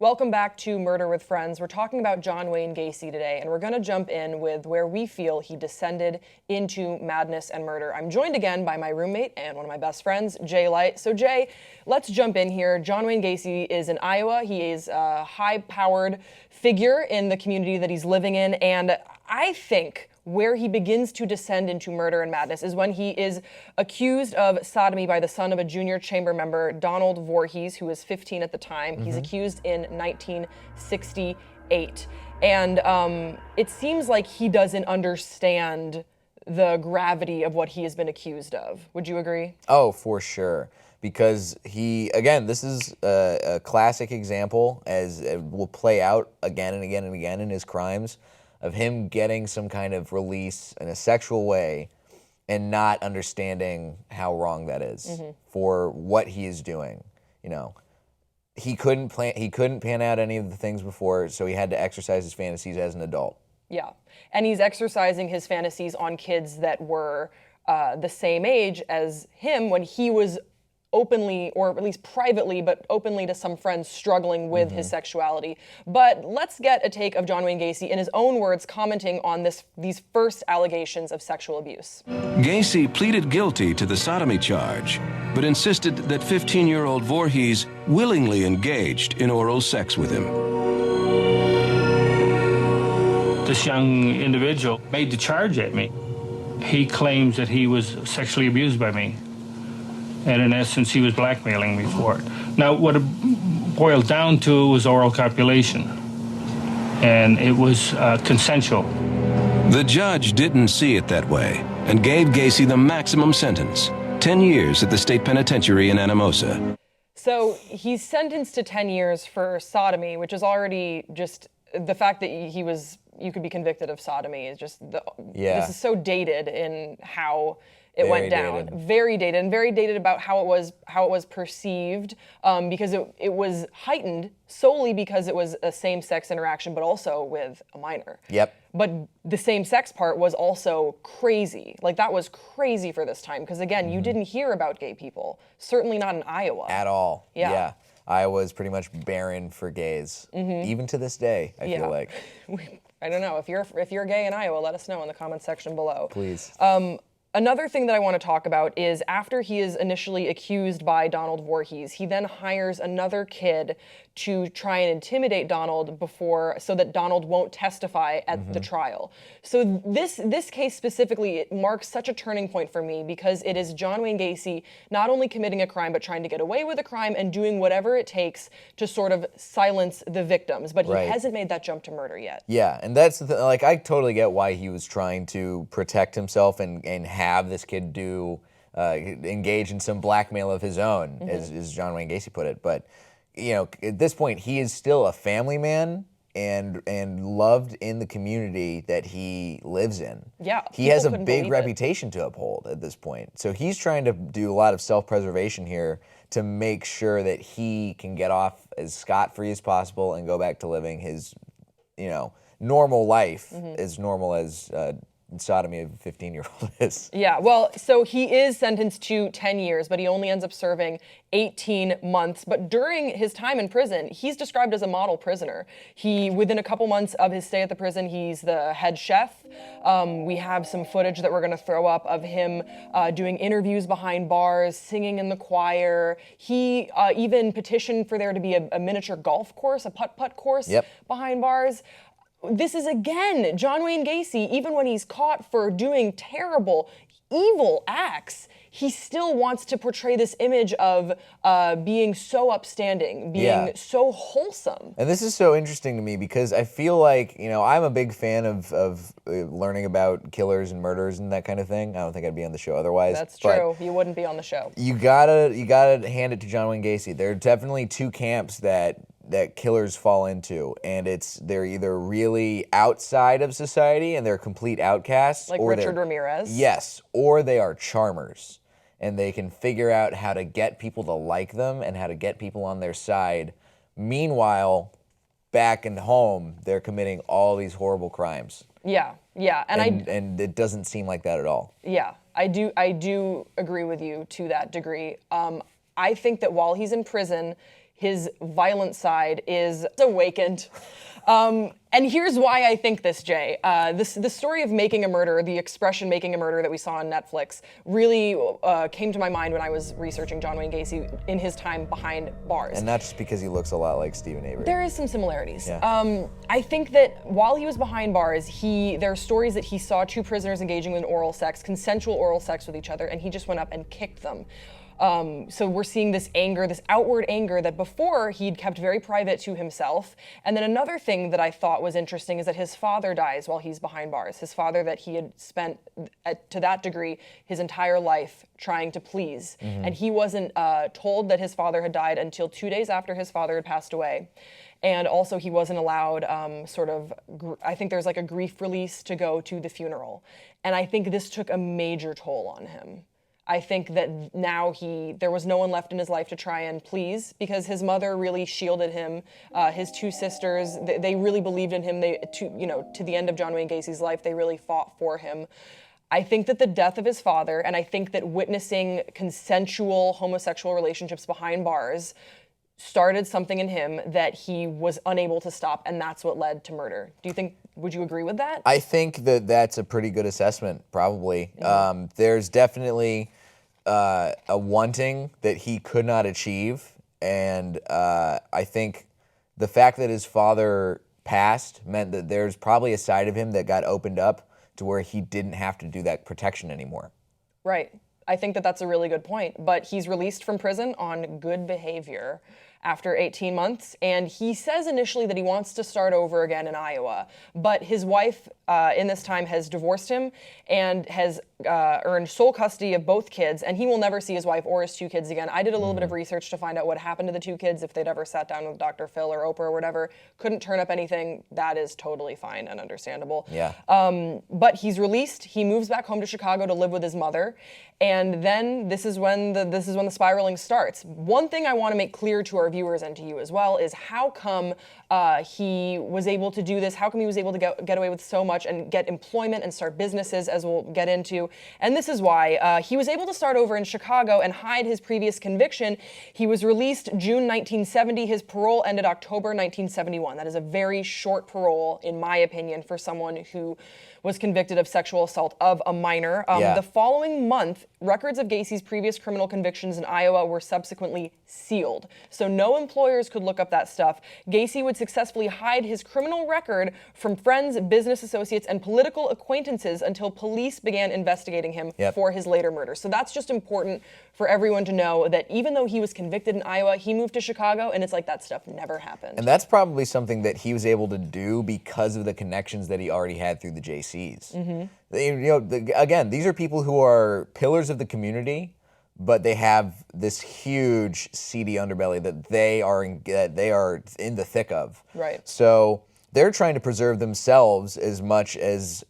Welcome back to Murder with Friends. We're talking about John Wayne Gacy today, and we're going to jump in with where we feel he descended into madness and murder. I'm joined again by my roommate and one of my best friends, Jay Light. So Jay, let's jump in here. John Wayne Gacy is in Iowa. He is a high-powered figure in the community that he's living in, and I think where he begins to descend into murder and madness is when he is accused of sodomy by the son of a junior chamber member, Donald Voorhees, who was 15 at the time. He's accused in 1968. And it seems like he doesn't understand the gravity of what he has been accused of. Would you agree? Oh, for sure. Because this is a classic example, as it will play out again and again and again in his crimes, of him getting some kind of release in a sexual way and not understanding how wrong that is for what he is doing. You know, he couldn't pan out any of the things before, so he had to exercise his fantasies as an adult. Yeah, and he's exercising his fantasies on kids that were the same age as him when he was openly, or at least privately, but openly to some friends struggling with his sexuality. But let's get a take of John Wayne Gacy in his own words commenting on these first allegations of sexual abuse. Gacy pleaded guilty to the sodomy charge, but insisted that 15-year-old Voorhees willingly engaged in oral sex with him. This young individual made the charge at me. He claims that he was sexually abused by me. And in essence, he was blackmailing me for it. Now, what it boiled down to was oral copulation. And it was consensual. The judge didn't see it that way and gave Gacy the maximum sentence, 10 years at the state penitentiary in Anamosa. So he's sentenced to 10 years for sodomy, which is already just the fact that you could be convicted of sodomy is just, this is so dated in how it went down. Very dated, and very dated about how it was perceived, because it was heightened solely because it was a same-sex interaction, but also with a minor. Yep. But the same-sex part was also crazy. Like, that was crazy for this time, because again, you didn't hear about gay people, certainly not in Iowa. At all. Yeah. Iowa is pretty much barren for gays, even to this day, I feel like. I don't know. If you're gay in Iowa, let us know in the comments section below. Please. Another thing that I want to talk about is after he is initially accused by Donald Voorhees, he then hires another kid to try and intimidate Donald so that Donald won't testify at the trial. So this case specifically, it marks such a turning point for me because it is John Wayne Gacy not only committing a crime, but trying to get away with a crime and doing whatever it takes to sort of silence the victims. But he hasn't made that jump to murder yet. Yeah, and that's the thing. Like, I totally get why he was trying to protect himself and have this kid engage in some blackmail of his own, as John Wayne Gacy put it. But you know, at this point, he is still a family man and loved in the community that he lives in. Yeah, he has a big reputation to uphold at this point. So he's trying to do a lot of self-preservation here to make sure that he can get off as scot-free as possible and go back to living his, normal life, as normal as sodomy of a 15-year-old is. Yeah, well, so he is sentenced to 10 years, but he only ends up serving 18 months. But during his time in prison, he's described as a model prisoner. Within a couple months of his stay at the prison, he's the head chef. We have some footage that we're going to throw up of him doing interviews behind bars, singing in the choir. He even petitioned for there to be a miniature golf course, a putt-putt course behind bars. This is, again, John Wayne Gacy, even when he's caught for doing terrible, evil acts, he still wants to portray this image of being so upstanding, being so wholesome. And this is so interesting to me because I feel like, I'm a big fan of learning about killers and murders and that kind of thing. I don't think I'd be on the show otherwise. That's true. You wouldn't be on the show. You gotta hand it to John Wayne Gacy. There are definitely two camps that killers fall into, and they're either really outside of society and they're complete outcasts, like Richard Ramirez. Yes, or they are charmers, and they can figure out how to get people to like them and how to get people on their side. Meanwhile, back in home, they're committing all these horrible crimes. Yeah, and it doesn't seem like that at all. Yeah, I do agree with you to that degree. I think that while he's in prison, his violent side is awakened. And here's why I think this, Jay. The story of making a murder, the expression making a murder that we saw on Netflix, really came to my mind when I was researching John Wayne Gacy in his time behind bars. And not just because he looks a lot like Stephen Avery. There is some similarities. Yeah. I think that while he was behind bars, there are stories that he saw two prisoners engaging in oral sex, consensual oral sex with each other, and he just went up and kicked them. So we're seeing this anger, this outward anger that before he'd kept very private to himself. And then another thing that I thought was interesting is that his father dies while he's behind bars. His father that he had spent, to that degree, his entire life trying to please. And he wasn't told that his father had died until 2 days after his father had passed away. And also he wasn't allowed I think there's like a grief release to go to the funeral. And I think this took a major toll on him. I think that now there was no one left in his life to try and please, because his mother really shielded him. His two sisters, they really believed in him. To the end of John Wayne Gacy's life, they really fought for him. I think that the death of his father, and I think that witnessing consensual homosexual relationships behind bars started something in him that he was unable to stop, and that's what led to murder. Would you agree with that? I think that that's a pretty good assessment, probably. There's definitely a wanting that he could not achieve, and I think the fact that his father passed meant that there's probably a side of him that got opened up to where he didn't have to do that protection anymore. Right. I think that that's a really good point. But he's released from prison on good behavior after 18 months. And he says initially that he wants to start over again in Iowa. But his wife in this time has divorced him and has earned sole custody of both kids. And he will never see his wife or his two kids again. I did a little bit of research to find out what happened to the two kids, if they'd ever sat down with Dr. Phil or Oprah or whatever. Couldn't turn up anything. That is totally fine and understandable. Yeah. But he's released. He moves back home to Chicago to live with his mother. And then this is when the spiraling starts. One thing I want to make clear to our viewers and to you as well is how come he was able to do this? How come he was able to get away with so much and get employment and start businesses, as we'll get into? And this is why he was able to start over in Chicago and hide his previous conviction. He was released June 1970. His parole ended October 1971. That is a very short parole, in my opinion, for someone who was convicted of sexual assault of a minor. The following month, records of Gacy's previous criminal convictions in Iowa were subsequently sealed. So no employers could look up that stuff. Gacy would successfully hide his criminal record from friends, business associates, and political acquaintances until police began investigating him for his later murder. So that's just important for everyone to know, that even though he was convicted in Iowa, he moved to Chicago, and it's like that stuff never happened. And that's probably something that he was able to do because of the connections that he already had through the JCs. Again, these are people who are pillars of the community, but they have this huge seedy underbelly that they are in the thick of. Right. So they're trying to preserve themselves as much as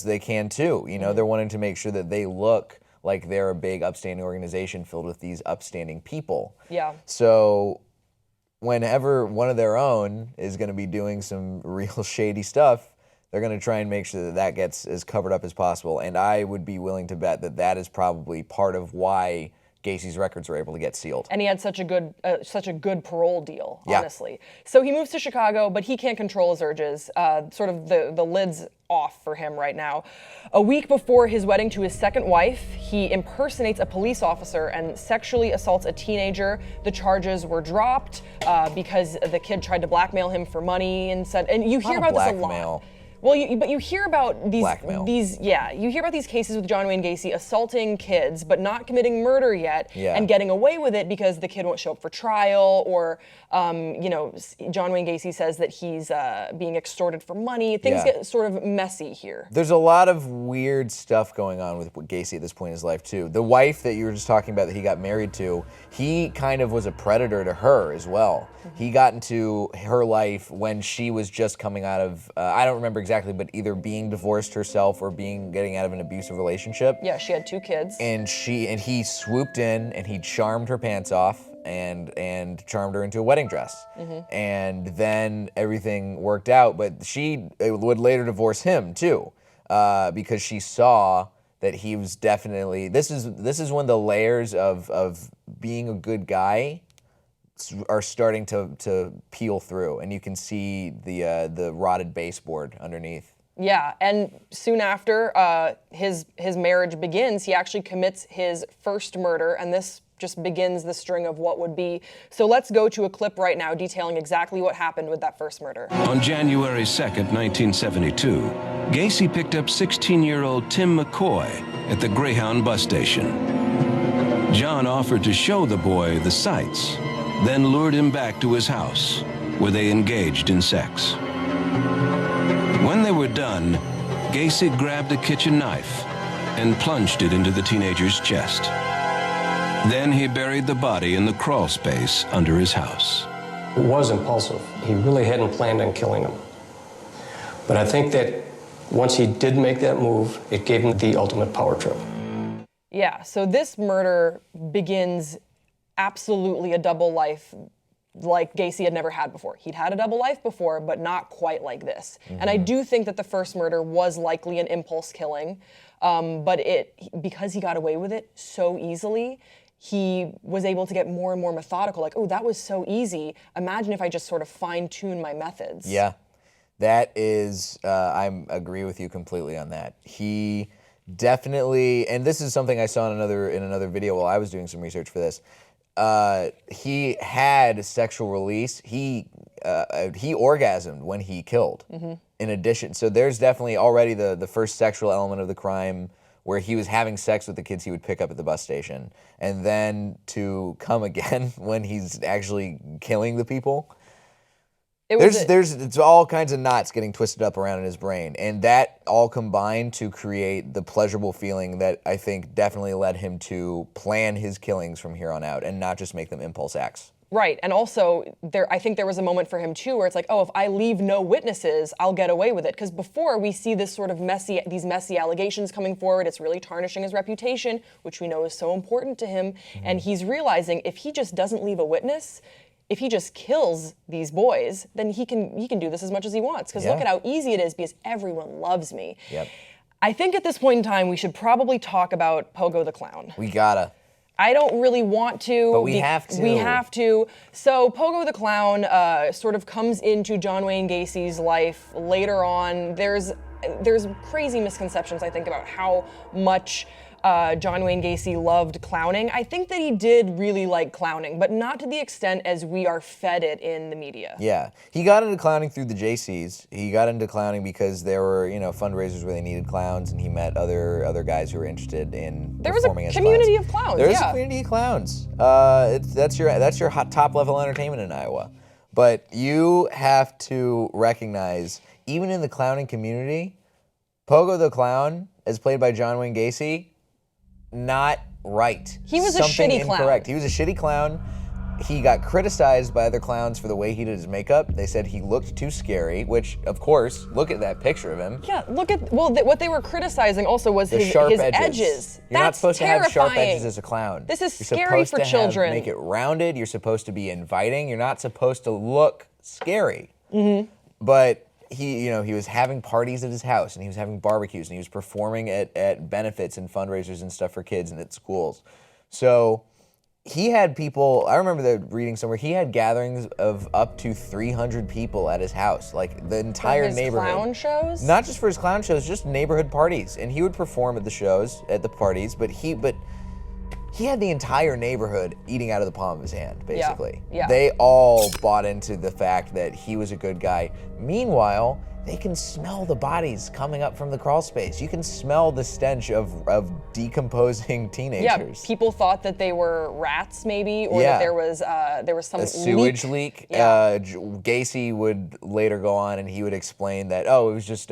they can too. They're wanting to make sure that they look like they're a big upstanding organization filled with these upstanding people. Yeah. So whenever one of their own is going to be doing some real shady stuff, they're going to try and make sure that that gets as covered up as possible. And I would be willing to bet that that is probably part of why Gacy's records were able to get sealed. And he had such a good parole deal, honestly. So he moves to Chicago, but he can't control his urges. Sort of the lid's off for him right now. A week before his wedding to his second wife, he impersonates a police officer and sexually assaults a teenager. The charges were dropped because the kid tried to blackmail him for money and said, and you hear about this a lot. Well, you hear about these Blackmail. You hear about these cases with John Wayne Gacy assaulting kids, but not committing murder yet, Yeah. and getting away with it because the kid won't show up for trial, or John Wayne Gacy says that he's being extorted for money. Things get sort of messy here. There's a lot of weird stuff going on with Gacy at this point in his life too. The wife that you were just talking about that he got married to, he kind of was a predator to her as well. He got into her life when she was just coming out of, I don't remember exactly, but either being divorced herself or getting out of an abusive relationship. Yeah, she had 2 kids. And he swooped in and he charmed her pants off and charmed her into a wedding dress. And then everything worked out, but she would later divorce him too, because she saw that he was definitely, this is when the layers of being a good guy are starting to peel through, and you can see the rotted baseboard underneath. Yeah, and soon after his marriage begins, he actually commits his first murder, and this just begins the string of what would be. So let's go to a clip right now detailing exactly what happened with that first murder. On January 2nd, 1972, Gacy picked up 16-year-old Tim McCoy at the Greyhound bus station. John offered to show the boy the sights, then lured him back to his house, where they engaged in sex. When they were done, Gacy grabbed a kitchen knife and plunged it into the teenager's chest. Then he buried the body in the crawl space under his house. It was impulsive. He really hadn't planned on killing him. But I think that once he did make that move, it gave him the ultimate power trip. Yeah, so this murder begins absolutely a double life like Gacy had never had before. He'd had a double life before, but not quite like this. And I do think that the first murder was likely an impulse killing, but because he got away with it so easily, he was able to get more and more methodical. Like, oh, that was so easy. Imagine if I just sort of fine-tune my methods. Yeah, that is, I agree with you completely on that. He definitely, and this is something I saw in another video while I was doing some research for this. He had sexual release. He orgasmed when he killed. In addition, so there's definitely already the first sexual element of the crime, where he was having sex with the kids he would pick up at the bus station, and then to come again when he's actually killing the people. It's all kinds of knots getting twisted up around in his brain, and that all combined to create the pleasurable feeling that I think definitely led him to plan his killings from here on out and not just make them impulse acts. Right, and also I think there was a moment for him too where it's like, oh, if I leave no witnesses, I'll get away with it. Because before we see this sort of these messy allegations coming forward, it's really tarnishing his reputation, which we know is so important to him. And he's realizing if he just doesn't leave a witness, if he just kills these boys, then he can do this as much as he wants. Because look at how easy it is, because everyone loves me. Yep. I think at this point in time, we should probably talk about Pogo the Clown. We gotta. I don't really want to. But we have to. We have to. So Pogo the Clown sort of comes into John Wayne Gacy's life later on. There's crazy misconceptions, I think, about how much John Wayne Gacy loved clowning. I think that he did really like clowning, but not to the extent as we are fed it in the media. Yeah, he got into clowning through the JCs. He got into clowning because there were, fundraisers where they needed clowns, and he met other guys who were interested in performing as clowns. There was a community of clowns. There's a community of clowns. That's your hot top level entertainment in Iowa. But you have to recognize, even in the clowning community, Pogo the Clown, as played by John Wayne Gacy, not right. He was Something a shitty clown. Incorrect. He was a shitty clown. He got criticized by other clowns for the way he did his makeup. They said he looked too scary, which, of course, look at that picture of him. Yeah, look at, what they were criticizing also was his sharp edges. You're not supposed terrifying. to have sharp edges as a clown. This is You're scary for children. Make it rounded. You're supposed to be inviting. You're not supposed to look scary. But he was having parties at his house, and he was having barbecues, and he was performing at benefits and fundraisers and stuff for kids and at schools. So he had people, I remember reading somewhere, he had gatherings of up to 300 people at his house, like the entire neighborhood. For his clown shows? Not just for his clown shows, just neighborhood parties. And he would perform at the shows, at the parties, but he had the entire neighborhood eating out of the palm of his hand, basically. Yeah. They all bought into the fact that he was a good guy. Meanwhile, they can smell the bodies coming up from the crawl space. You can smell the stench of decomposing teenagers. Yeah, people thought that they were rats, maybe, or that there was some sewage leak. Gacy would later go on and he would explain that, it was just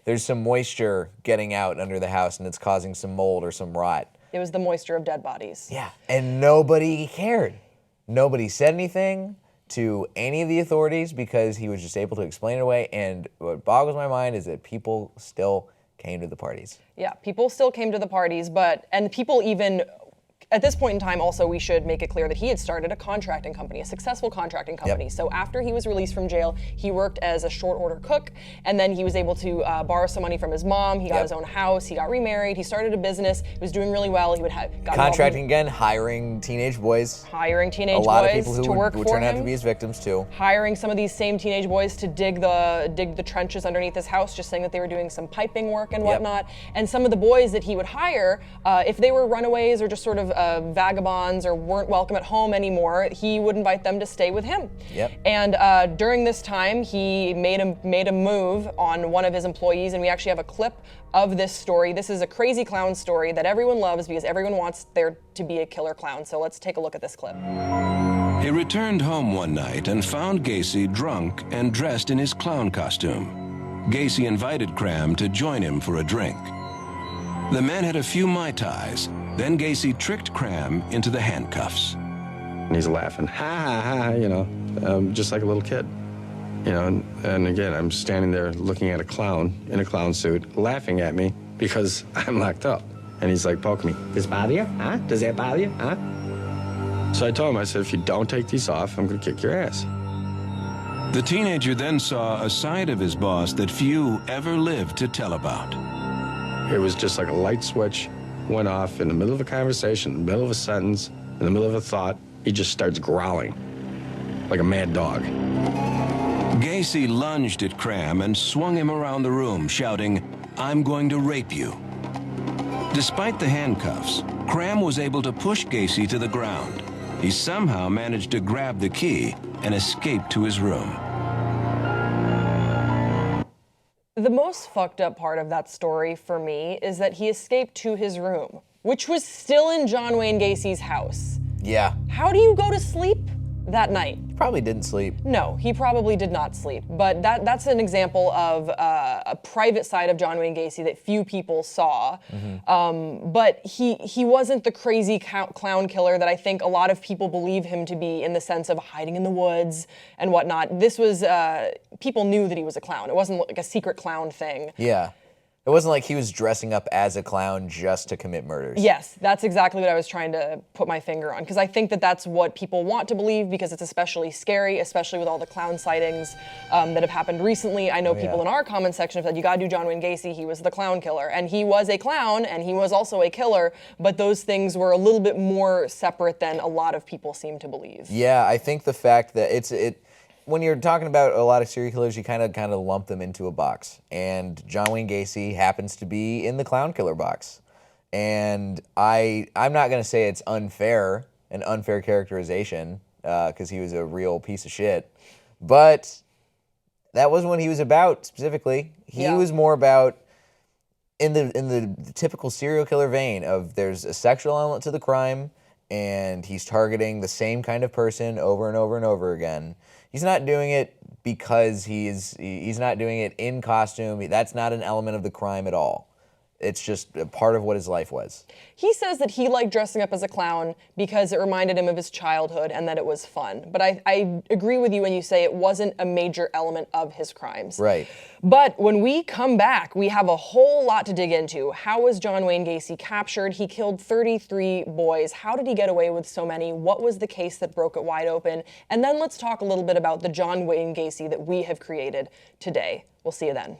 there's some moisture getting out under the house and it's causing some mold or some rot. It was the moisture of dead bodies. Yeah, and nobody cared. Nobody said anything to any of the authorities because he was just able to explain it away. And what boggles my mind is that people still came to the parties. Yeah, people still came to the parties, and people even At this point in time, also, we should make it clear that he had started a contracting company, a successful contracting company. So after he was released from jail, he worked as a short order cook, and then he was able to borrow some money from his mom. He got his own house. He got remarried. He started a business. He was doing really well. He would have contracting again, hiring teenage boys. Hiring teenage boys a lot of people who to work would for turn out him. to be his victims too. Hiring some of these same teenage boys to dig the trenches underneath his house, just saying that they were doing some piping work and whatnot. And some of the boys that he would hire, if they were runaways or just sort of vagabonds or weren't welcome at home anymore, he would invite them to stay with him. And during this time, he made a move on one of his employees, and we actually have a clip of this story. This is a crazy clown story that everyone loves because everyone wants there to be a killer clown. So let's take a look at this clip. He returned home one night and found Gacy drunk and dressed in his clown costume. Gacy invited Cram to join him for a drink. The men had a few Mai Tais. Then Gacy tricked Cram into the handcuffs. And he's laughing, ha, ha, ha, you know, just like a little kid. You know, and again, I'm standing there looking at a clown in a clown suit, laughing at me because I'm locked up. And he's like, poke me. Does it bother you? Huh? Does that bother you? Huh? So I told him, I said, if you don't take these off, I'm gonna kick your ass. The teenager then saw a side of his boss that few ever lived to tell about. It was just like a light switch went off in the middle of a conversation, in the middle of a sentence, in the middle of a thought. He just starts growling like a mad dog. Gacy lunged at Cram and swung him around the room, shouting, "I'm going to rape you." Despite the handcuffs, Cram was able to push Gacy to the ground. He somehow managed to grab the key and escape to his room. The most fucked up part of that story for me is that he escaped to his room, which was still in John Wayne Gacy's house. Yeah. How do you go to sleep that night? Probably didn't sleep. No, he probably did not sleep. But that's an example of a private side of John Wayne Gacy that few people saw. But he wasn't the crazy clown killer that I think a lot of people believe him to be, in the sense of hiding in the woods and whatnot. This was, people knew that he was a clown. It wasn't like a secret clown thing. Yeah. It wasn't like he was dressing up as a clown just to commit murders. Yes, that's exactly what I was trying to put my finger on, because I think that that's what people want to believe, because it's especially scary, especially with all the clown sightings that have happened recently. I know people in our comment section have said, you gotta do John Wayne Gacy, he was the clown killer. And he was a clown, and he was also a killer, but those things were a little bit more separate than a lot of people seem to believe. Yeah, I think the fact that when you're talking about a lot of serial killers, you kind of lump them into a box. And John Wayne Gacy happens to be in the clown killer box. And I'm not going to say it's an unfair characterization, because he was a real piece of shit. But that wasn't what he was about specifically. He was more about, in the typical serial killer vein of, there's a sexual element to the crime, and he's targeting the same kind of person over and over and over again. He's not doing it because he's not doing it in costume. That's not an element of the crime at all. It's just a part of what his life was. He says that he liked dressing up as a clown because it reminded him of his childhood and that it was fun. But I agree with you when you say it wasn't a major element of his crimes. Right. But when we come back, we have a whole lot to dig into. How was John Wayne Gacy captured? He killed 33 boys. How did he get away with so many? What was the case that broke it wide open? And then let's talk a little bit about the John Wayne Gacy that we have created today. We'll see you then.